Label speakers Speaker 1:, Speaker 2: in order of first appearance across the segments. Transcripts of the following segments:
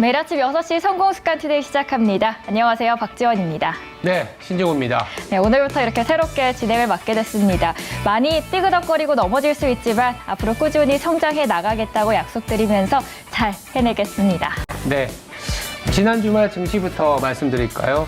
Speaker 1: 매일 아침 6시 성공습관 투데이 시작합니다. 안녕하세요. 박지원입니다.
Speaker 2: 네, 신종우입니다.
Speaker 1: 네, 오늘부터 이렇게 새롭게 진행을 맡게 됐습니다. 많이 삐그덕거리고 넘어질 수 있지만 앞으로 꾸준히 성장해 나가겠다고 약속드리면서 잘 해내겠습니다.
Speaker 2: 네, 지난 주말 증시부터 말씀드릴까요?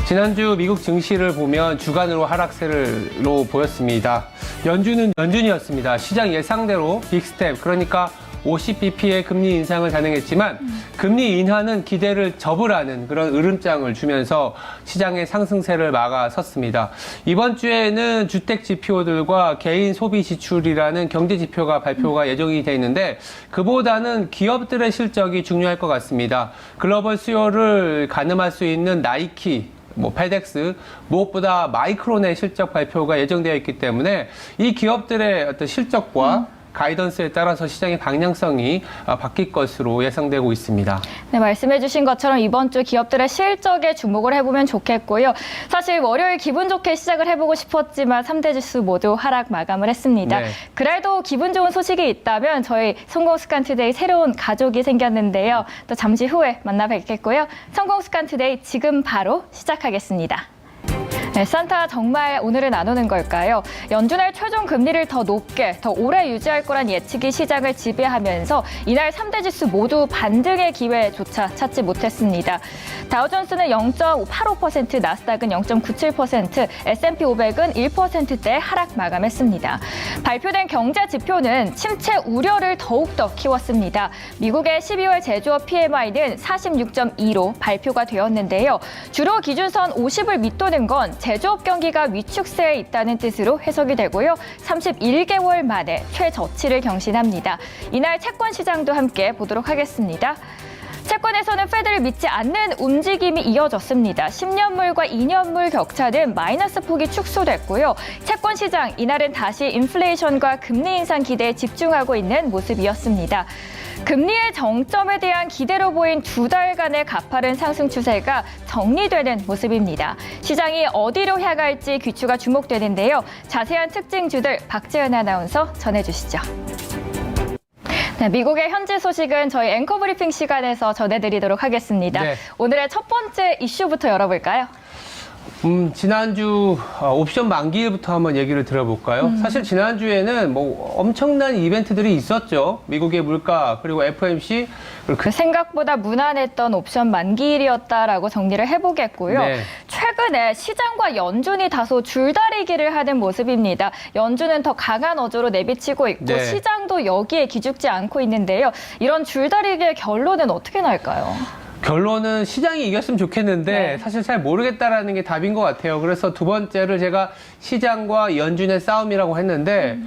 Speaker 2: 지난주 미국 증시를 보면 주간으로 하락세로 보였습니다. 연준은 연준이었습니다. 시장 예상대로 빅스텝, 그러니까 50bp의 금리 인상을 단행했지만 금리 인하는 기대를 접으라는 그런 으름장을 주면서 시장의 상승세를 막아섰습니다. 이번 주에는 주택 지표들과 개인 소비 지출이라는 경제 지표가 발표가 예정이 돼 있는데 그보다는 기업들의 실적이 중요할 것 같습니다. 글로벌 수요를 가늠할 수 있는 나이키, 페덱스, 무엇보다 마이크론의 실적 발표가 예정되어 있기 때문에 이 기업들의 어떤 실적과 가이던스에 따라서 시장의 방향성이 바뀔 것으로 예상되고 있습니다.
Speaker 1: 네, 말씀해 주신 것처럼 이번 주 기업들의 실적에 주목을 해보면 좋겠고요. 사실 월요일 기분 좋게 시작을 해보고 싶었지만 3대 지수 모두 하락 마감을 했습니다.
Speaker 2: 네.
Speaker 1: 그래도 기분 좋은 소식이 있다면 저희 성공습관 투데이 새로운 가족이 생겼는데요. 또 잠시 후에 만나 뵙겠고요. 성공습관 투데이 지금 바로 시작하겠습니다. 네, 산타 정말 오늘은 안 오는 걸까요? 연준의 최종 금리를 더 높게, 더 오래 유지할 거란 예측이 시장을 지배하면서 이날 3대 지수 모두 반등의 기회조차 찾지 못했습니다. 다우존스는 0.85%, 나스닥은 0.97%, S&P 500은 1%대 하락 마감했습니다. 발표된 경제 지표는 침체 우려를 더욱더 키웠습니다. 미국의 12월 제조업 PMI는 46.2로 발표가 되었는데요. 주로 기준선 50을 밑도는 건 제조업 경기가 위축세에 있다는 뜻으로 해석이 되고요. 31개월 만에 최저치를 경신합니다. 이날 채권 시장도 함께 보도록 하겠습니다. 채권에서는 페드를 믿지 않는 움직임이 이어졌습니다. 10년물과 2년물 격차는 마이너스 폭이 축소됐고요. 채권 시장 이날은 다시 인플레이션과 금리 인상 기대에 집중하고 있는 모습이었습니다. 금리의 정점에 대한 기대로 보인 두 달간의 가파른 상승 추세가 정리되는 모습입니다. 시장이 어디로 향할지 귀추가 주목되는데요. 자세한 특징주들 박재현 아나운서 전해주시죠. 네, 미국의 현지 소식은 저희 앵커 브리핑 시간에서 전해드리도록 하겠습니다. 네. 오늘의 첫 번째 이슈부터 열어볼까요?
Speaker 2: 지난주 옵션 만기일부터 한번 얘기를 들어볼까요? 사실 지난주에는 엄청난 이벤트들이 있었죠. 미국의 물가, 그리고 FOMC.
Speaker 1: 생각보다 무난했던 옵션 만기일이었다라고 정리를 해보겠고요. 네. 최근에 시장과 연준이 다소 줄다리기를 하는 모습입니다. 연준은 더 강한 어조로 내비치고 있고 네. 시장도 여기에 기죽지 않고 있는데요. 이런 줄다리기의 결론은 어떻게 날까요?
Speaker 2: 결론은 시장이 이겼으면 좋겠는데 네. 사실 잘 모르겠다라는 게 답인 것 같아요. 그래서 두 번째를 제가 시장과 연준의 싸움이라고 했는데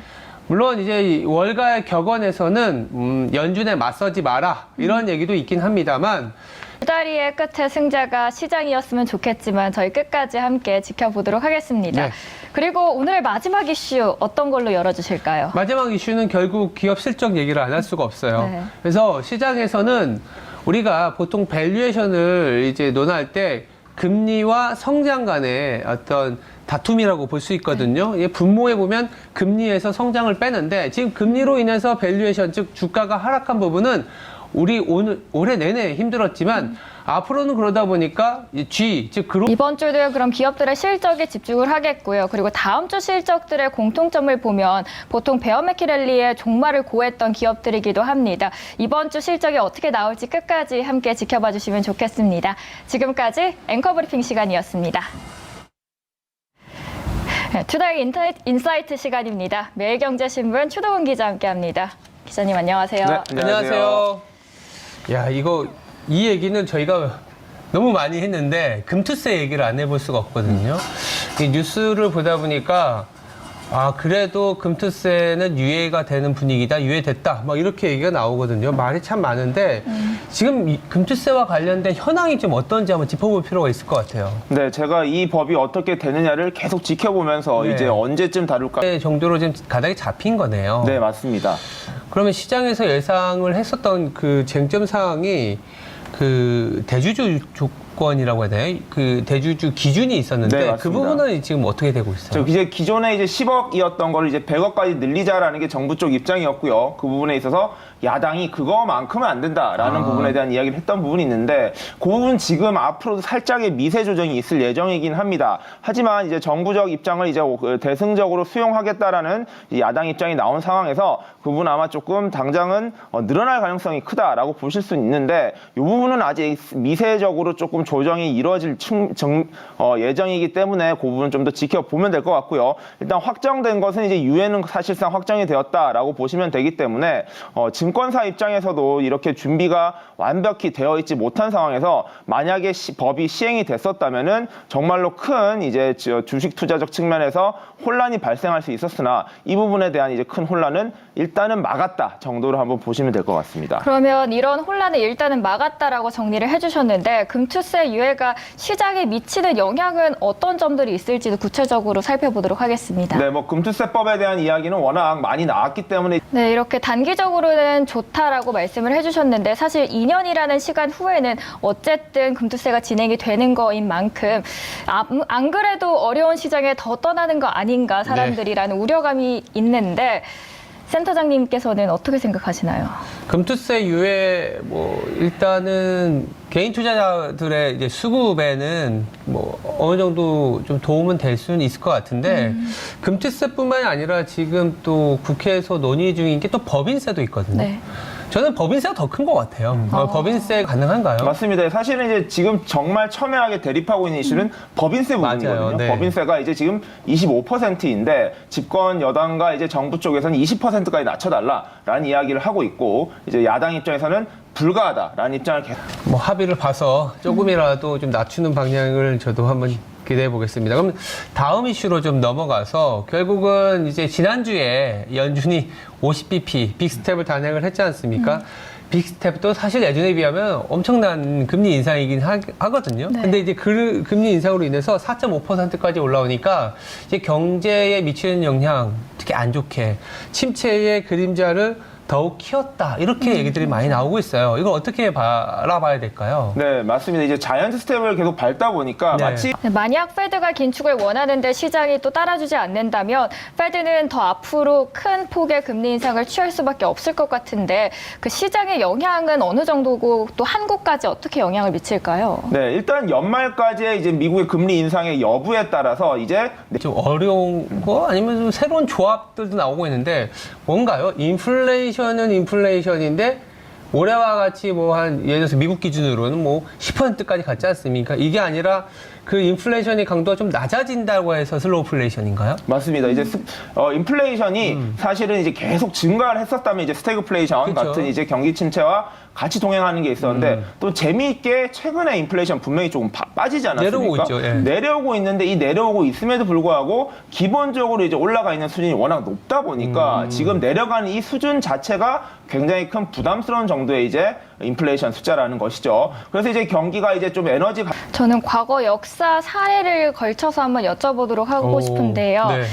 Speaker 2: 물론 이제 월가의 격언에서는 연준에 맞서지 마라 이런 얘기도 있긴 합니다만
Speaker 1: 줄다리의 끝에 승자가 시장이었으면 좋겠지만 저희 끝까지 함께 지켜보도록 하겠습니다. 네. 그리고 오늘 마지막 이슈 어떤 걸로 열어주실까요?
Speaker 2: 마지막 이슈는 결국 기업 실적 얘기를 안 할 수가 없어요. 네. 그래서 시장에서는 우리가 보통 밸류에이션을 이제 논할 때 금리와 성장 간의 어떤 다툼이라고 볼 수 있거든요. 분모에 보면 금리에서 성장을 빼는데 지금 금리로 인해서 밸류에이션, 즉 주가가 하락한 부분은 우리 올해 내내 힘들었지만 앞으로는 그러다 보니까 즉
Speaker 1: 이번 주도 그럼 기업들의 실적에 집중을 하겠고요. 그리고 다음 주 실적들의 공통점을 보면 보통 베어매키 랠리에 종말을 고했던 기업들이기도 합니다. 이번 주 실적이 어떻게 나올지 끝까지 함께 지켜봐 주시면 좋겠습니다. 지금까지 앵커 브리핑 시간이었습니다. 네, 투데이 인사이트 시간입니다. 매일경제신문 추도훈 기자 함께합니다. 기자님 안녕하세요.
Speaker 2: 네, 안녕하세요. 야, 이 얘기는 저희가 너무 많이 했는데 금투세 얘기를 안 해볼 수가 없거든요. 이 뉴스를 보다 보니까 그래도 금투세는 유예가 되는 분위기다, 유예됐다, 이렇게 얘기가 나오거든요. 말이 참 많은데 지금 이 금투세와 관련된 현황이 좀 어떤지 한번 짚어볼 필요가 있을 것 같아요.
Speaker 3: 네, 제가 이 법이 어떻게 되느냐를 계속 지켜보면서
Speaker 2: 네.
Speaker 3: 이제 언제쯤 다룰까
Speaker 2: 정도로 지금 가닥이 잡힌 거네요.
Speaker 3: 네, 맞습니다.
Speaker 2: 그러면 시장에서 예상을 했었던 그 쟁점 사항이 그 대주주 조건이라고 해야 되나요? 그 대주주 기준이 있었는데
Speaker 3: 네,
Speaker 2: 그 부분은 지금 어떻게 되고 있어요?
Speaker 3: 이제 기존에 이제 10억이었던 걸 이제 100억까지 늘리자라는 게 정부 쪽 입장이었고요. 그 부분에 있어서 야당이 그거만큼은 안 된다라는 부분에 대한 이야기를 했던 부분이 있는데 그 부분 지금 앞으로도 살짝의 미세 조정이 있을 예정이긴 합니다. 하지만 이제 정부적 입장을 이제 대승적으로 수용하겠다라는 야당 입장이 나온 상황에서 그 부분 아마 조금 당장은 늘어날 가능성이 크다라고 보실 수 있는데 이 부분은 아직 미세적으로 조금 조정이 이루어질 예정이기 때문에 그 부분 좀 더 지켜보면 될 것 같고요. 일단 확정된 것은 이제 유엔은 사실상 확정이 되었다라고 보시면 되기 때문에 증권사 입장에서도 이렇게 준비가 완벽히 되어 있지 못한 상황에서 만약에 법이 시행이 됐었다면은 정말로 큰 이제 주식 투자적 측면에서 혼란이 발생할 수 있었으나 이 부분에 대한 이제 큰 혼란은 일단은 막았다 정도로 한번 보시면 될 것 같습니다.
Speaker 1: 그러면 이런 혼란을 일단은 막았다라고 정리를 해주셨는데 금투세 유예가 시장에 미치는 영향은 어떤 점들이 있을지도 구체적으로 살펴보도록 하겠습니다.
Speaker 3: 네, 뭐 금투세법에 대한 이야기는 워낙 많이 나왔기 때문에
Speaker 1: 네, 이렇게 단기적으로는 좋다라고 말씀을 해주셨는데 사실 2년이라는 시간 후에는 어쨌든 금투세가 진행이 되는 거인 만큼 안 그래도 어려운 시장에 더 떠나는 거 아닌가 사람들이라는 우려감이 있는데 센터장님께서는 어떻게 생각하시나요?
Speaker 2: 금투세 유예 일단은 개인 투자자들의 이제 수급에는 어느 정도 좀 도움은 될 수는 있을 것 같은데 금투세뿐만이 아니라 지금 또 국회에서 논의 중인 게 또 법인세도 있거든요.
Speaker 1: 네.
Speaker 2: 저는 법인세가 더 큰 것 같아요. 법인세 가능한가요?
Speaker 3: 맞습니다. 사실은 이제 지금 정말 첨예하게 대립하고 있는 이슈는 법인세 부분이거든요.
Speaker 2: 맞아요. 네.
Speaker 3: 법인세가 이제 지금 25%인데 집권 여당과 이제 정부 쪽에서는 20%까지 낮춰달라라는 이야기를 하고 있고 이제 야당 입장에서는 불가하다라는 입장을 계속.
Speaker 2: 합의를 봐서 조금이라도 좀 낮추는 방향을 저도 한번 기대해 보겠습니다. 그럼 다음 이슈로 좀 넘어가서 결국은 이제 지난주에 연준이 50bp 빅스텝을 단행을 했지 않습니까? 빅스텝도 사실 예전에 비하면 엄청난 금리 인상이긴 하거든요.
Speaker 1: 네.
Speaker 2: 근데 이제 그 금리 인상으로 인해서 4.5%까지 올라오니까 이제 경제에 미치는 영향, 특히 안 좋게 침체의 그림자를 더욱 키웠다. 이렇게 얘기들이 많이 나오고 있어요. 이걸 어떻게 바라봐야 될까요?
Speaker 3: 네, 맞습니다. 이제 자이언트 스텝을 계속 밟다 보니까
Speaker 2: 네.
Speaker 3: 마치
Speaker 1: 만약 페드가 긴축을 원하는데 시장이 또 따라주지 않는다면 페드는 더 앞으로 큰 폭의 금리 인상을 취할 수밖에 없을 것 같은데 그 시장의 영향은 어느 정도고 또 한국까지 어떻게 영향을 미칠까요?
Speaker 3: 네, 일단 연말까지의 이제 미국의 금리 인상의 여부에 따라서 이제
Speaker 2: 좀 어려운 거 아니면 좀 새로운 조합들도 나오고 있는데 뭔가요? 인플레이션은 인플레이션인데 올해와 같이 예를 들어서 미국 기준으로는 10%까지 갔지 않습니까? 이게 아니라 그 인플레이션의 강도가 좀 낮아진다고 해서 슬로우플레이션인가요?
Speaker 3: 맞습니다. 이제 인플레이션이 사실은 이제 계속 증가를 했었다면 이제 스태그플레이션
Speaker 2: 그렇죠.
Speaker 3: 같은 이제 경기 침체와 같이 동행하는 게 있었는데 또 재미있게 최근에 인플레이션 분명히 조금 빠지지 않았습니까?
Speaker 2: 내려오고 있죠. 예.
Speaker 3: 내려오고 있는데 이 내려오고 있음에도 불구하고 기본적으로 이제 올라가 있는 수준이 워낙 높다 보니까 지금 내려가는 이 수준 자체가 굉장히 큰 부담스러운 정도의 이제 인플레이션 숫자라는 것이죠. 그래서 이제 경기가 이제 좀
Speaker 1: 저는 과거 역사 사례를 걸쳐서 한번 여쭤보도록 하고 싶은데요.
Speaker 2: 네.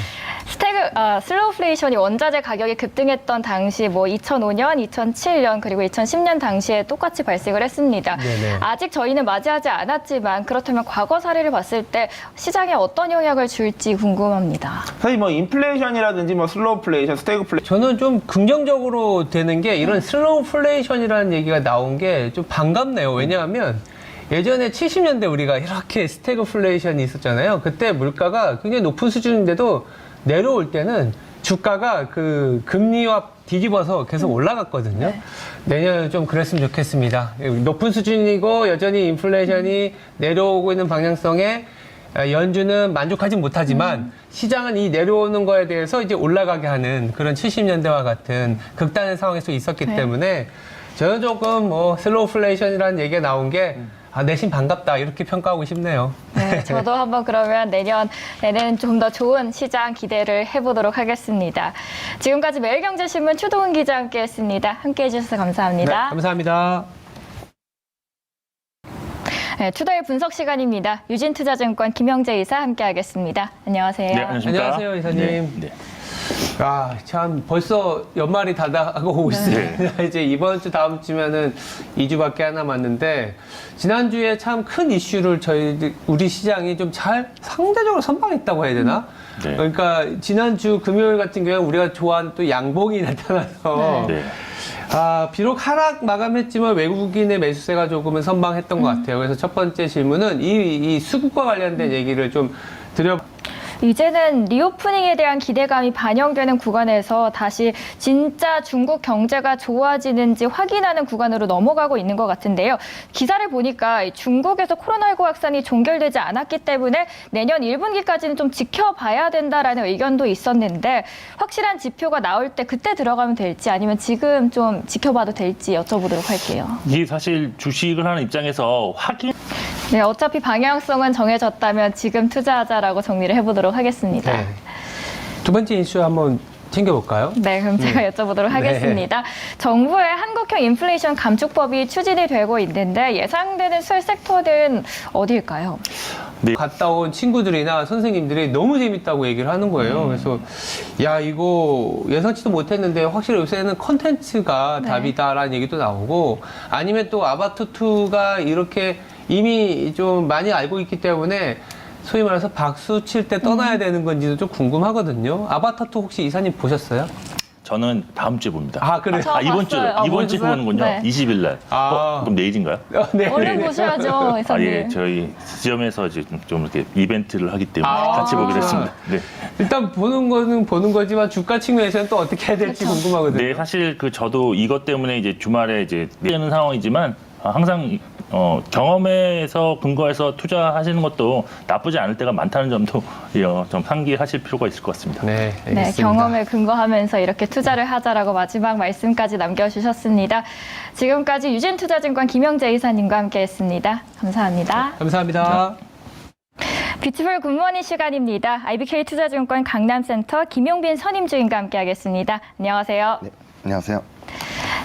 Speaker 1: 슬로우플레이션이 원자재 가격이 급등했던 당시 2005년, 2007년 그리고 2010년 당시에 똑같이 발생을 했습니다.
Speaker 2: 네네.
Speaker 1: 아직 저희는 맞이하지 않았지만 그렇다면 과거 사례를 봤을 때 시장에 어떤 영향을 줄지 궁금합니다.
Speaker 3: 사실 인플레이션이라든지 슬로우플레이션, 스태그플레이션
Speaker 2: 저는 좀 긍정적으로 되는 게 이런 슬로우플레이션이라는 얘기가 나온 게 좀 반갑네요. 왜냐하면 예전에 70년대 우리가 이렇게 스태그플레이션이 있었잖아요. 그때 물가가 굉장히 높은 수준인데도 내려올 때는 주가가 그 금리와 뒤집어서 계속 올라갔거든요.
Speaker 1: 네.
Speaker 2: 내년에 좀 그랬으면 좋겠습니다. 높은 수준이고 여전히 인플레이션이 내려오고 있는 방향성에 연준은 만족하지 못하지만 시장은 이 내려오는 거에 대해서 이제 올라가게 하는 그런 70년대와 같은 극단의 상황에서 있었기
Speaker 1: 네.
Speaker 2: 때문에 저는 조금 슬로우플레이션이라는 얘기가 나온 게 내심 반갑다 이렇게 평가하고 싶네요.
Speaker 1: 네, 저도 한번 그러면 내년에는 좀 더 좋은 시장 기대를 해보도록 하겠습니다. 지금까지 매일경제신문 추동훈 기자와 함께했습니다. 함께해 주셔서 감사합니다.
Speaker 2: 네, 감사합니다.
Speaker 1: 네, 투데이 분석 시간입니다. 유진투자증권 김영재 이사 함께하겠습니다. 안녕하세요.
Speaker 4: 네, 안녕하십니까.
Speaker 2: 안녕하세요, 이사님.
Speaker 4: 네.
Speaker 2: 참 벌써 연말이 다가오고 있습니다. 이제 이번 주 다음 주면은 2주밖에 안 남았는데 지난주에 참 큰 이슈를 우리 시장이 좀 상대적으로 선방했다고 해야 되나?
Speaker 4: 네.
Speaker 2: 그러니까 지난주 금요일 같은 경우에 우리가 좋아하는 또 양봉이 나타나서
Speaker 4: 네.
Speaker 2: 비록 하락 마감했지만 외국인의 매수세가 조금은 선방했던 것 같아요. 그래서 첫 번째 질문은 이 수급과 관련된 얘기를 좀 드려.
Speaker 1: 이제는 리오프닝에 대한 기대감이 반영되는 구간에서 다시 진짜 중국 경제가 좋아지는지 확인하는 구간으로 넘어가고 있는 것 같은데요. 기사를 보니까 중국에서 코로나19 확산이 종결되지 않았기 때문에 내년 1분기까지는 좀 지켜봐야 된다라는 의견도 있었는데 확실한 지표가 나올 때 그때 들어가면 될지 아니면 지금 좀 지켜봐도 될지 여쭤보도록 할게요.
Speaker 4: 이게 사실 주식을 하는 입장에서 확인
Speaker 1: 네, 어차피 방향성은 정해졌다면 지금 투자하자라고 정리를 해보도록 하겠습니다.
Speaker 2: 네. 두 번째 이슈 한번 챙겨볼까요?
Speaker 1: 네, 그럼 제가 여쭤보도록 하겠습니다. 정부의 한국형 인플레이션 감축법이 추진이 되고 있는데 예상되는 수혜 섹터들은 어디일까요?
Speaker 2: 갔다 온 친구들이나 선생님들이 너무 재밌다고 얘기를 하는 거예요. 그래서 야 이거 예상치도 못했는데 확실히 요새는 컨텐츠가
Speaker 1: 네.
Speaker 2: 답이다라는 얘기도 나오고 아니면 또 아바타2가 이렇게 이미 좀 많이 알고 있기 때문에 소위 말해서 박수 칠 때 떠나야 되는 건지도 좀 궁금하거든요. 아바타2 혹시 이사님 보셨어요?
Speaker 4: 저는 다음 주에 봅니다.
Speaker 2: 아 그래요?
Speaker 1: 저
Speaker 4: 이번 주
Speaker 1: 봤어요.
Speaker 4: 이번 주
Speaker 1: 보셨어요?
Speaker 4: 보는군요.
Speaker 1: 네.
Speaker 4: 20일 날. 그럼 내일인가요?
Speaker 2: 네.
Speaker 1: 얼른 보셔야죠, 이사님.
Speaker 4: 예, 저희 지점에서 이제 좀 이렇게 이벤트를 하기 때문에 같이 보기로 했습니다. 네.
Speaker 2: 일단 보는 거는 보는 거지만 주가 측면에서는 또 어떻게 해야 될지
Speaker 1: 그렇죠.
Speaker 2: 궁금하거든요.
Speaker 4: 네, 사실 저도 이것 때문에 이제 주말에 이제 뛰는 상황이지만 항상 경험에서 근거해서 투자하시는 것도 나쁘지 않을 때가 많다는 점도 좀 상기하실 필요가 있을 것 같습니다.
Speaker 2: 네,
Speaker 1: 네,
Speaker 2: 알겠습니다.
Speaker 1: 경험에 근거하면서 이렇게 투자를 하자라고 마지막 말씀까지 남겨주셨습니다. 지금까지 유진투자증권 김영재 이사님과 함께했습니다. 감사합니다.
Speaker 2: 감사합니다.
Speaker 1: 뷰티풀 굿모닝 시간입니다. IBK 투자증권 강남센터 김용빈 선임주임과 함께하겠습니다. 안녕하세요.
Speaker 5: 네, 안녕하세요.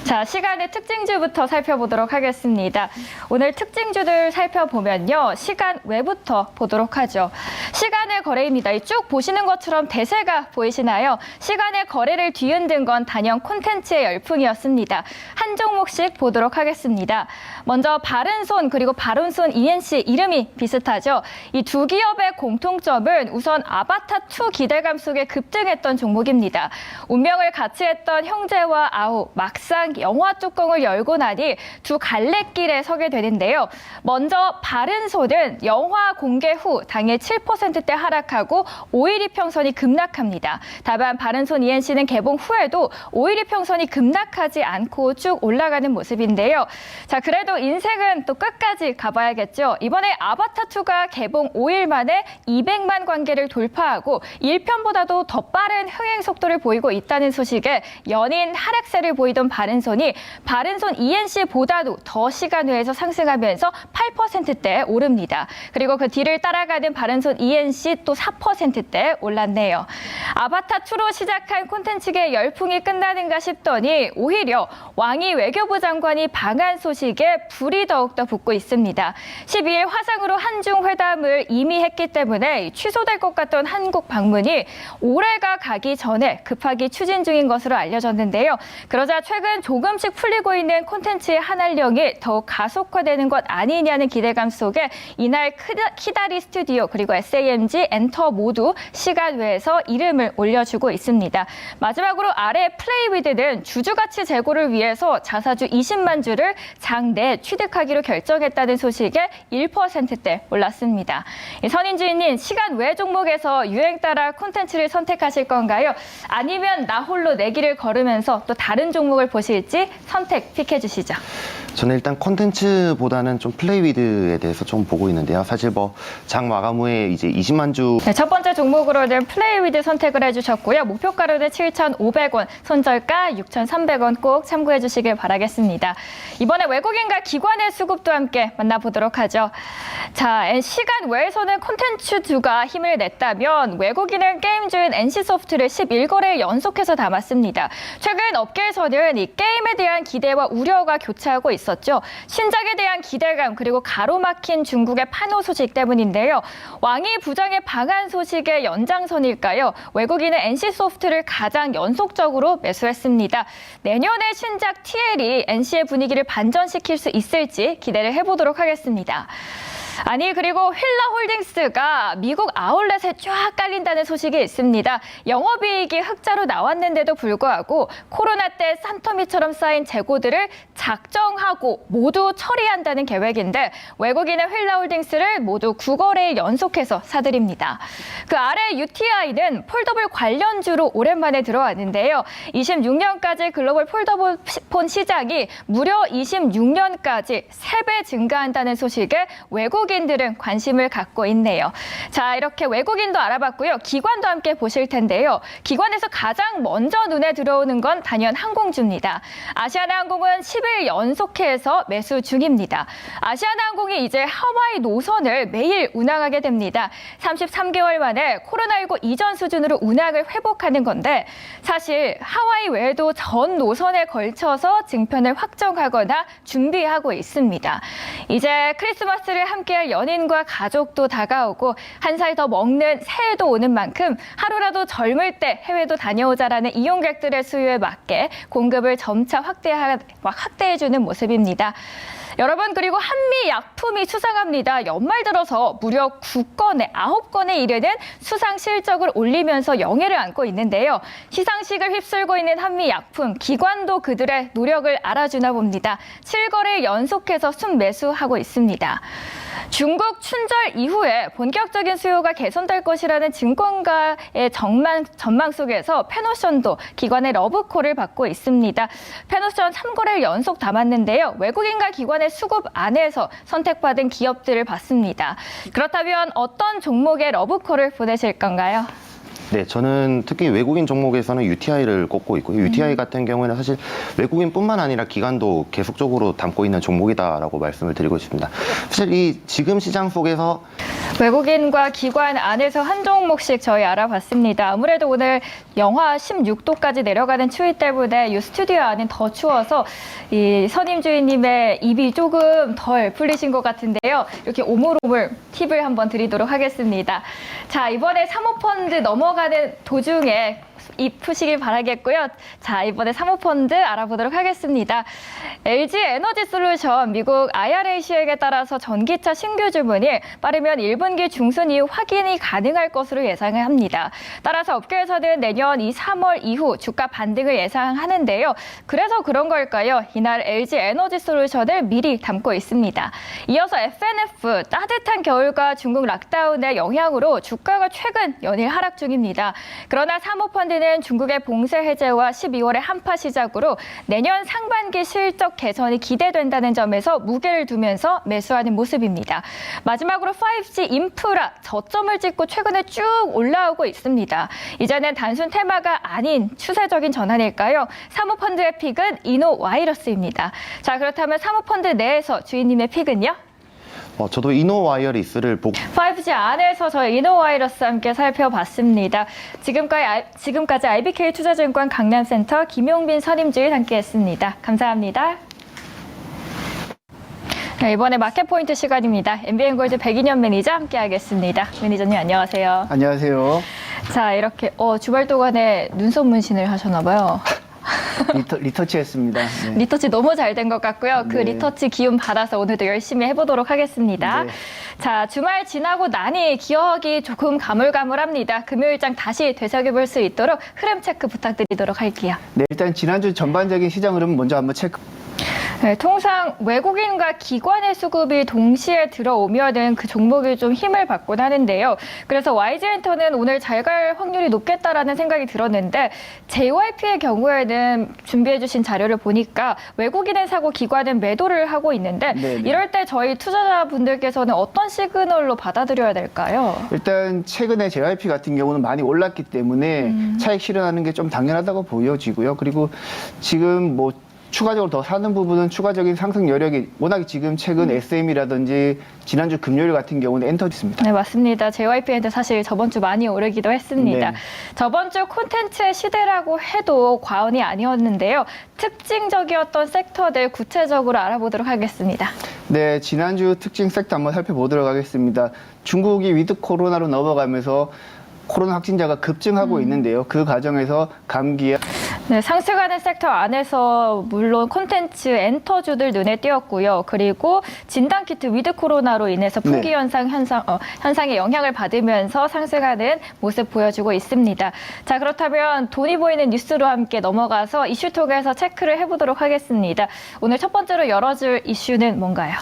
Speaker 1: 자, 시간의 특징주부터 살펴보도록 하겠습니다. 오늘 특징주들 살펴보면요. 시간 외부터 보도록 하죠. 시간의 거래입니다. 쭉 보시는 것처럼 대세가 보이시나요? 시간의 거래를 뒤흔든 건 단연 콘텐츠의 열풍이었습니다. 한 종목씩 보도록 하겠습니다. 먼저 바른손 그리고 바른손 ENC 이름이 비슷하죠. 이 두 기업의 공통점은 우선 아바타2 기대감 속에 급등했던 종목입니다. 운명을 같이 했던 형제와 아우 막상 영화 뚜껑을 열고 나니 두 갈래길에 서게 되는데요. 먼저 바른손은 영화 공개 후 당일 7%대 하락하고 5일 이평선이 급락합니다. 다만 바른손 ENC는 개봉 후에도 5일 이평선이 급락하지 않고 쭉 올라가는 모습인데요. 자, 그래도 인생은 또 끝까지 가봐야겠죠. 이번에 아바타2가 개봉 5일 만에 200만 관객을 돌파하고 1편보다도 더 빠른 흥행 속도를 보이고 있다는 소식에 연인 하락세를 보이던 바른손이 바른손 ENC보다도 더 시간 외에서 상승하면서 8%대 오릅니다. 그리고 그 뒤를 따라가는 바른손 ENC 또 4%대 올랐네요. 아바타2로 시작한 콘텐츠계 열풍이 끝나는가 싶더니 오히려 왕이 외교부 장관이 방한 소식에 불이 더욱더 붙고 있습니다. 12일 화상으로 한중 회담을 이미 했기 때문에 취소될 것 같던 한국 방문이 올해가 가기 전에 급하게 추진 중인 것으로 알려졌는데요. 그러자 최근 조금씩 풀리고 있는 콘텐츠의 한활령이 더욱 가속화되는 것 아니냐는 기대감 속에 이날 키다리 스튜디오 그리고 SAMG 엔터 모두 시간 외에서 이름을 올려주고 있습니다. 마지막으로 아래 플레이위드는 주주가치 제고를 위해서 자사주 20만 주를 장 내 취득하기로 결정했다는 소식에 1%대 올랐습니다. 선인주인님, 시간 외 종목에서 유행 따라 콘텐츠를 선택하실 건가요? 아니면 나 홀로 내기를 걸으면서 또 다른 종목을 보실지 선택 픽해 주시죠.
Speaker 5: 저는 일단 콘텐츠보다는 좀 플레이위드에 대해서 좀 보고 있는데요. 사실 장 마감 후에 이제 20만 주.
Speaker 1: 네, 첫 번째 종목으로는 플레이위드 선택을 해주셨고요. 목표가로는 7,500원, 손절가 6,300원 꼭 참고해 주시길 바라겠습니다. 이번에 외국인과 기관의 수급도 함께 만나보도록 하죠. 자, 시간 외에서는 콘텐츠주가 힘을 냈다면 외국인은 게임주인 NC소프트를 11거래일 연속해서 담았습니다. 최근 업계에서는 이 게임에 대한 기대와 우려가 교차하고 있었죠. 신작에 대한 기대감 그리고 가로막힌 중국의 판호 소식 때문인데요. 왕이 부장의 방한 소식의 연장선일까요? 외국인은 NC소프트를 가장 연속적으로 매수했습니다. 내년에 신작 TL이 NC의 분위기를 반전시킬 수 있을지 기대를 해보도록 하겠습니다. 아니 그리고 휠라홀딩스가 미국 아울렛에 쫙 깔린다는 소식이 있습니다. 영업이익이 흑자로 나왔는데도 불구하고 코로나 때 산더미처럼 쌓인 재고들을 작정하고 모두 처리한다는 계획인데 외국인의 휠라홀딩스를 모두 9거래 연속해서 사들입니다. 그 아래 UTI는 폴더블 관련주로 오랜만에 들어왔는데요. 26년까지 글로벌 폴더블 폰 시장이 무려 26년까지 3배 증가한다는 소식에 외국인들은 관심을 갖고 있네요. 자, 이렇게 외국인도 알아봤고요. 기관도 함께 보실 텐데요. 기관에서 가장 먼저 눈에 들어오는 건 단연 항공주입니다. 아시아나항공은 10일 연속해서 매수 중입니다. 아시아나항공이 이제 하와이 노선을 매일 운항하게 됩니다. 33개월 만에 코로나19 이전 수준으로 운항을 회복하는 건데 사실 하와이 외에도 전 노선에 걸쳐서 증편을 확정하거나 준비하고 있습니다. 이제 크리스마스를 함께할 연인과 가족도 다가오고 한 살 더 먹는 새해도 오는 만큼 하루라도 젊을 때 해외도 다녀오자라는 이용객들의 수요에 맞게 공급을 점차 확대해주는 모습입니다. 여러분 그리고 한미 약품이 수상합니다. 연말 들어서 무려 9건에 이르는 수상 실적을 올리면서 영예를 안고 있는데요. 시상식을 휩쓸고 있는 한미 약품, 기관도 그들의 노력을 알아주나 봅니다. 7거래 연속해서 순매수하고 있습니다. 중국 춘절 이후에 본격적인 수요가 개선될 것이라는 증권가의 전망 속에서 페노션도 기관의 러브콜을 받고 있습니다. 페노션 3거래를 연속 담았는데요. 외국인과 기관의 수급 안에서 선택받은 기업들을 봤습니다. 그렇다면 어떤 종목의 러브콜을 보내실 건가요?
Speaker 5: 네, 저는 특히 외국인 종목에서는 UTI를 꼽고 있고요. UTI 같은 경우에는 사실 외국인뿐만 아니라 기관도 계속적으로 담고 있는 종목이다라고 말씀을 드리고 싶습니다. 사실 이 지금 시장 속에서
Speaker 1: 외국인과 기관 안에서 한 종목씩 저희 알아봤습니다. 아무래도 오늘 영하 16도까지 내려가는 추위 때문에 이 스튜디오 안은 더 추워서 이 선임 주인님의 입이 조금 덜 풀리신 것 같은데요. 이렇게 오물오물 팁을 한번 드리도록 하겠습니다. 자, 이번에 사모펀드 넘어가는 도중에 입 푸시길 바라겠고요. 자, 이번에 사모펀드 알아보도록 하겠습니다. LG 에너지 솔루션 미국 IRA 시행에 따라서 전기차 신규 주문이 빠르면 1분기 중순 이후 확인이 가능할 것으로 예상을 합니다. 따라서 업계에서는 내년 3월 이후 주가 반등을 예상하는데요. 그래서 그런 걸까요? 이날 LG 에너지 솔루션을 미리 담고 있습니다. 이어서 FNF 따뜻한 겨울과 중국 락다운의 영향으로 주가가 최근 연일 하락 중입니다. 그러나 사모펀드는 중국의 봉쇄 해제와 12월의 한파 시작으로 내년 상반기 실적 개선이 기대된다는 점에서 무게를 두면서 매수하는 모습입니다. 마지막으로 5G 인프라 저점을 찍고 최근에 쭉 올라오고 있습니다. 이제는 단순 테마가 아닌 추세적인 전환일까요? 사모펀드의 픽은 이노와이러스입니다. 자, 그렇다면 사모펀드 내에서 주인님의 픽은요?
Speaker 5: 저도 이노와이어리스를 보고
Speaker 1: 5G 안에서 저희 이노와이러스 함께 살펴봤습니다. 지금까지 IBK 투자증권 강남센터 김용빈 선임주인 함께했습니다. 감사합니다. 네, 이번에 마켓포인트 시간입니다. MBN골드 102년 매니저 함께하겠습니다. 매니저님 안녕하세요.
Speaker 6: 안녕하세요.
Speaker 1: 자, 이렇게 주말 동안에 눈썹 문신을 하셨나 봐요.
Speaker 6: 리터치했습니다. 네.
Speaker 1: 리터치 너무 잘 된 것 같고요. 그
Speaker 6: 네.
Speaker 1: 리터치 기운 받아서 오늘도 열심히 해보도록 하겠습니다.
Speaker 6: 네.
Speaker 1: 자, 주말 지나고 나니 기억이 조금 가물가물합니다. 금요일장 다시 되새겨볼 수 있도록 흐름 체크 부탁드리도록 할게요.
Speaker 6: 네, 일단 지난주 전반적인 시장 흐름 먼저 한번 체크.
Speaker 1: 네, 통상 외국인과 기관의 수급이 동시에 들어오면은 그 종목이 좀 힘을 받곤 하는데요. 그래서 YG엔터는 오늘 잘 갈 확률이 높겠다라는 생각이 들었는데 JYP의 경우에는 준비해주신 자료를 보니까 외국인은 사고 기관은 매도를 하고 있는데
Speaker 6: 네네.
Speaker 1: 이럴 때 저희 투자자분들께서는 어떤 시그널로 받아들여야 될까요?
Speaker 6: 일단 최근에 JYP 같은 경우는 많이 올랐기 때문에 차익 실현하는 게 좀 당연하다고 보여지고요. 그리고 지금 뭐 추가적으로 더 사는 부분은 추가적인 상승 여력이 워낙 지금 최근 SM이라든지 지난주 금요일 같은 경우는 엔터도 있습니다.
Speaker 1: 네, 맞습니다. JYP한테 사실 저번 주 많이 오르기도 했습니다.
Speaker 6: 네.
Speaker 1: 저번 주 콘텐츠의 시대라고 해도 과언이 아니었는데요. 특징적이었던 섹터들 구체적으로 알아보도록 하겠습니다.
Speaker 6: 네, 지난주 특징 섹터 한번 살펴보도록 하겠습니다. 중국이 위드 코로나로 넘어가면서 코로나 확진자가 급증하고 있는데요. 그 과정에서 감기에
Speaker 1: 네, 상승하는 섹터 안에서 물론 콘텐츠, 엔터주들 눈에 띄었고요. 그리고 진단키트 위드 코로나로 인해서
Speaker 6: 네.
Speaker 1: 품귀 현상의 영향을 받으면서 상승하는 모습 보여주고 있습니다. 자, 그렇다면 돈이 보이는 뉴스로 함께 넘어가서 이슈톡에서 체크를 해보도록 하겠습니다. 오늘 첫 번째로 열어줄 이슈는 뭔가요?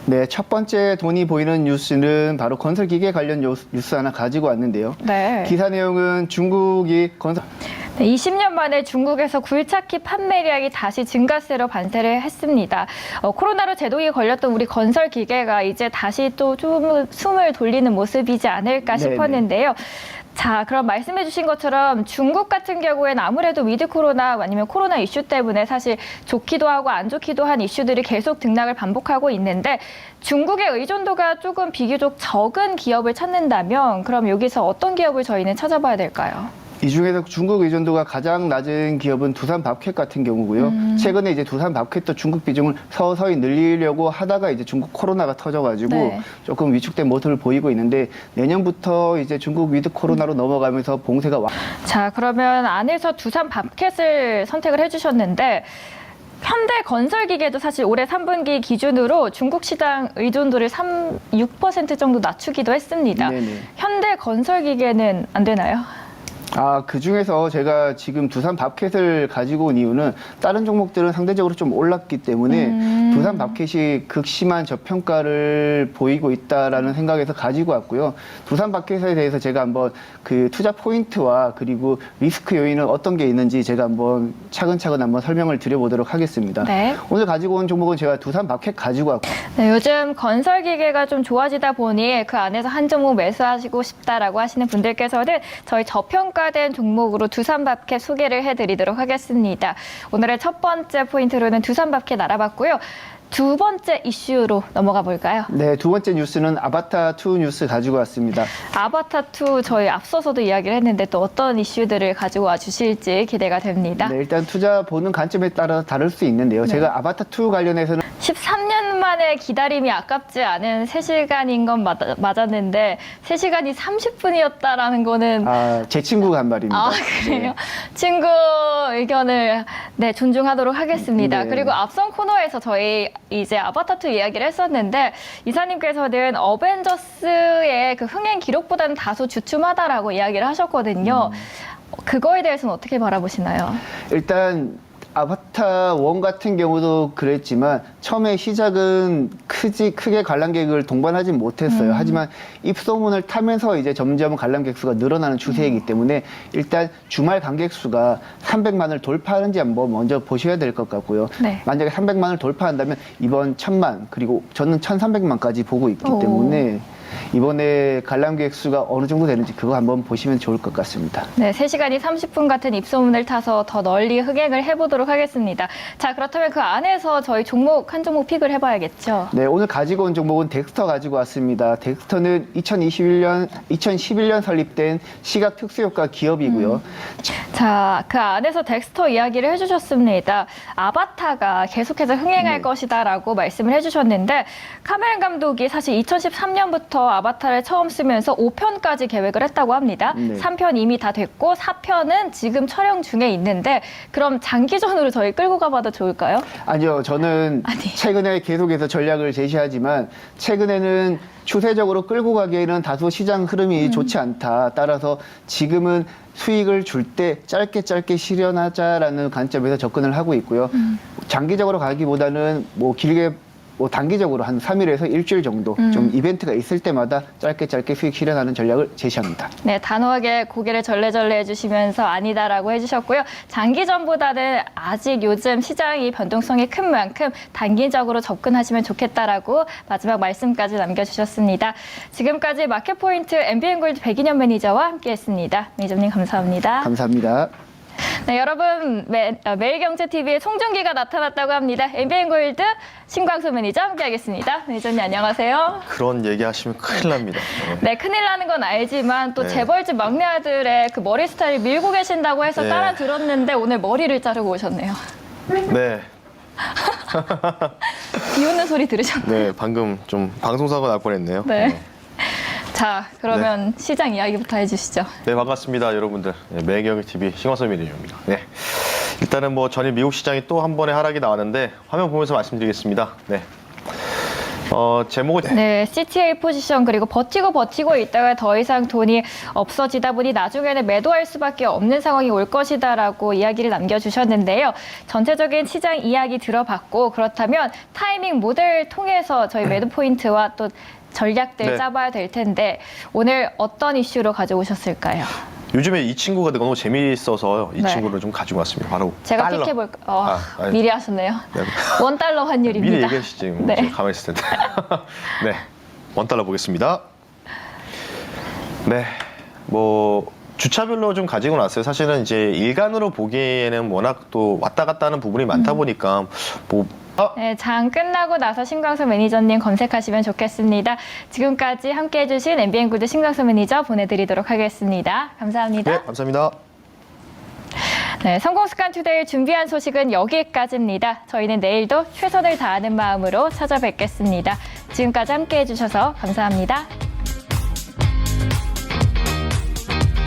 Speaker 6: 네, 첫 번째 돈이 보이는 뉴스는 바로 건설기계 관련 뉴스 하나 가지고 왔는데요.
Speaker 1: 네.
Speaker 6: 기사 내용은 중국이 건설
Speaker 1: 네, 20년 만에 중국에서 굴착기 판매량이 다시 증가세로 반세를 했습니다. 코로나로 제동이 걸렸던 우리 건설 기계가 이제 다시 또 좀 숨을 돌리는 모습이지 않을까
Speaker 6: 네네.
Speaker 1: 싶었는데요. 자, 그럼 말씀해 주신 것처럼 중국 같은 경우에는 아무래도 위드 코로나 아니면 코로나 이슈 때문에 사실 좋기도 하고 안 좋기도 한 이슈들이 계속 등락을 반복하고 있는데 중국의 의존도가 조금 비교적 적은 기업을 찾는다면 그럼 여기서 어떤 기업을 저희는 찾아봐야 될까요?
Speaker 6: 이 중에서 중국 의존도가 가장 낮은 기업은 두산밥켓 같은 경우고요. 최근에 이제 두산밥켓도 중국 비중을 서서히 늘리려고 하다가 이제 중국 코로나가 터져가지고
Speaker 1: 네.
Speaker 6: 조금 위축된 모습을 보이고 있는데 내년부터 이제 중국 위드 코로나로 넘어가면서 봉쇄가
Speaker 1: 자, 그러면 안에서 두산 밥켓을 선택을 해주셨는데 현대건설기계도 사실 올해 3분기 기준으로 중국 시장 의존도를 6% 정도 낮추기도 했습니다.
Speaker 6: 네네.
Speaker 1: 현대건설기계는 안 되나요?
Speaker 6: 그 중에서 제가 지금 두산 밥켓을 가지고 온 이유는 다른 종목들은 상대적으로 좀 올랐기 때문에 두산 밥켓이 극심한 저평가를 보이고 있다라는 생각에서 가지고 왔고요. 두산 밥켓에 대해서 제가 한번 그 투자 포인트와 그리고 리스크 요인은 어떤 게 있는지 제가 한번 차근차근 한번 설명을 드려보도록 하겠습니다.
Speaker 1: 네.
Speaker 6: 오늘 가지고 온 종목은 제가 두산 밥켓 가지고 왔고
Speaker 1: 네, 요즘 건설기계가 좀 좋아지다 보니 그 안에서 한 종목 매수하시고 싶다라고 하시는 분들께서는 저희 저평가된 종목으로 두산밥켓 소개를 해드리도록 하겠습니다. 오늘의 첫 번째 포인트로는 두산밥켓 알아봤고요. 두 번째 이슈로 넘어가 볼까요?
Speaker 6: 네, 두 번째 뉴스는 아바타2 뉴스 가지고 왔습니다.
Speaker 1: 아바타2 저희 앞서서도 이야기를 했는데 또 어떤 이슈들을 가지고 와 주실지 기대가 됩니다.
Speaker 6: 네, 일단 투자 보는 관점에 따라 다를 수 있는데요. 제가 아바타2 관련해서는
Speaker 1: 13년 만에 기다림이 아깝지 않은 3시간인 건 맞았는데 3시간이 30분이었다라는 거는
Speaker 6: 제 친구가 한 말입니다.
Speaker 1: 그래요? 친구 의견을 존중하도록 하겠습니다.
Speaker 6: 네.
Speaker 1: 그리고 앞선 코너에서 저희 이제 아바타2 이야기를 했었는데 이사님께서는 어벤져스의 그 흥행 기록보다는 다소 주춤하다라고 이야기를 하셨거든요. 그거에 대해서는 어떻게 바라보시나요?
Speaker 6: 일단 아바타 1 같은 경우도 그랬지만 처음에 시작은 크게 관람객을 동반하지 못했어요. 하지만 입소문을 타면서 이제 점점 관람객 수가 늘어나는 추세이기 때문에 일단 주말 관객 수가 300만을 돌파하는지 한번 먼저 보셔야 될 것 같고요.
Speaker 1: 네.
Speaker 6: 만약에 300만을 돌파한다면 이번 1000만 그리고 저는 1300만까지 보고 있기 때문에 이번에 관람객 수가 어느 정도 되는지 그거 한번 보시면 좋을 것 같습니다.
Speaker 1: 네, 3시간이 30분 같은 입소문을 타서 더 널리 흥행을 해보도록 하겠습니다. 자, 그렇다면 그 안에서 저희 종목 한 종목 픽을 해봐야겠죠.
Speaker 6: 네, 오늘 가지고 온 종목은 덱스터 가지고 왔습니다. 덱스터는 2011년 설립된 시각 특수효과 기업이고요.
Speaker 1: 자, 그 안에서 덱스터 이야기를 해주셨습니다. 아바타가 계속해서 흥행할 것이다라고 말씀을 해주셨는데 카멜 감독이 사실 2013년부터 아바타를 처음 쓰면서 5편까지 계획을 했다고 합니다.
Speaker 6: 네.
Speaker 1: 3편 이미 다 됐고 4편은 지금 촬영 중에 있는데 그럼 장기전으로 저희 끌고 가봐도 좋을까요?
Speaker 6: 아니요, 저는 최근에 계속해서 전략을 제시하지만 최근에는 추세적으로 끌고 가기에는 다소 시장 흐름이 좋지 않다. 따라서 지금은 수익을 줄 때 짧게 실현하자라는 관점에서 접근을 하고 있고요. 장기적으로 가기보다는 길게 단기적으로 한 3일에서 일주일 정도 좀 이벤트가 있을 때마다 짧게 수익 실현하는 전략을 제시합니다.
Speaker 1: 네, 단호하게 고개를 절레절레 해주시면서 아니다라고 해주셨고요. 장기전보다는 아직 요즘 시장이 변동성이 큰 만큼 단기적으로 접근하시면 좋겠다라고 마지막 말씀까지 남겨주셨습니다. 지금까지 마켓포인트 MBN골드 백인현 매니저와 함께했습니다. 매니저님 감사합니다.
Speaker 6: 감사합니다.
Speaker 1: 네, 여러분 매일경제TV에 송중기가 나타났다고 합니다. MBN골드 신광수 매니저 함께하겠습니다. 매니저님 안녕하세요.
Speaker 7: 그런 얘기하시면 큰일 납니다.
Speaker 1: 네, 큰일 나는 건 알지만 또
Speaker 7: 네.
Speaker 1: 재벌집 막내 아들의 그 머리 스타일 밀고 계신다고 해서
Speaker 7: 네.
Speaker 1: 따라 들었는데 오늘 머리를 자르고 오셨네요.
Speaker 7: 네,
Speaker 1: 비웃는 소리 들으셨나요?
Speaker 7: 네, 방금 좀 방송사고 날 뻔했네요.
Speaker 1: 네. 자, 그러면 시장 이야기부터 해주시죠.
Speaker 7: 네, 반갑습니다, 여러분들. 네, 매일경제TV 신광수 매니저입니다. 네. 일단은 뭐 전일 미국 시장이 또 한 번의 하락이 나왔는데 화면 보면서 말씀드리겠습니다. 네. 제목을
Speaker 1: 네, CTA 포지션 그리고 버티고 있다가 더 이상 돈이 없어지다 보니 나중에는 매도할 수밖에 없는 상황이 올 것이다라고 이야기를 남겨주셨는데요. 전체적인 시장 이야기 들어봤고 그렇다면 타이밍 모델 통해서 저희 매도 포인트와 또 전략들
Speaker 7: 네.
Speaker 1: 짜봐야 될 텐데 오늘 어떤 이슈로 가져오셨을까요?
Speaker 7: 요즘에 이 친구가 너무 재미있어서 이
Speaker 1: 네.
Speaker 7: 친구를 좀 가지고 왔습니다. 바로
Speaker 1: 제가
Speaker 7: 달러.
Speaker 1: 픽해볼까요?
Speaker 7: 아니.
Speaker 1: 미리 하셨네요.
Speaker 7: 네.
Speaker 1: $1 환율입니다.
Speaker 7: 미리 얘기하시지. 뭐
Speaker 1: 네.
Speaker 7: 제가 가만히 있을 텐데. 네. $1 보겠습니다. 네. 뭐 주차별로 좀 가지고 났어요. 사실은 이제 일간으로 보기에는 워낙 또 왔다 갔다 하는 부분이 많다 보니까 뭐
Speaker 1: 네, 장 끝나고 나서 신광수 매니저님 검색하시면 좋겠습니다. 지금까지 함께해 주신 MBN구드 신광수 매니저 보내드리도록 하겠습니다. 감사합니다.
Speaker 7: 네, 감사합니다.
Speaker 1: 네, 성공습관투데이 준비한 소식은 여기까지입니다. 저희는 내일도 최선을 다하는 마음으로 찾아뵙겠습니다. 지금까지 함께해 주셔서 감사합니다.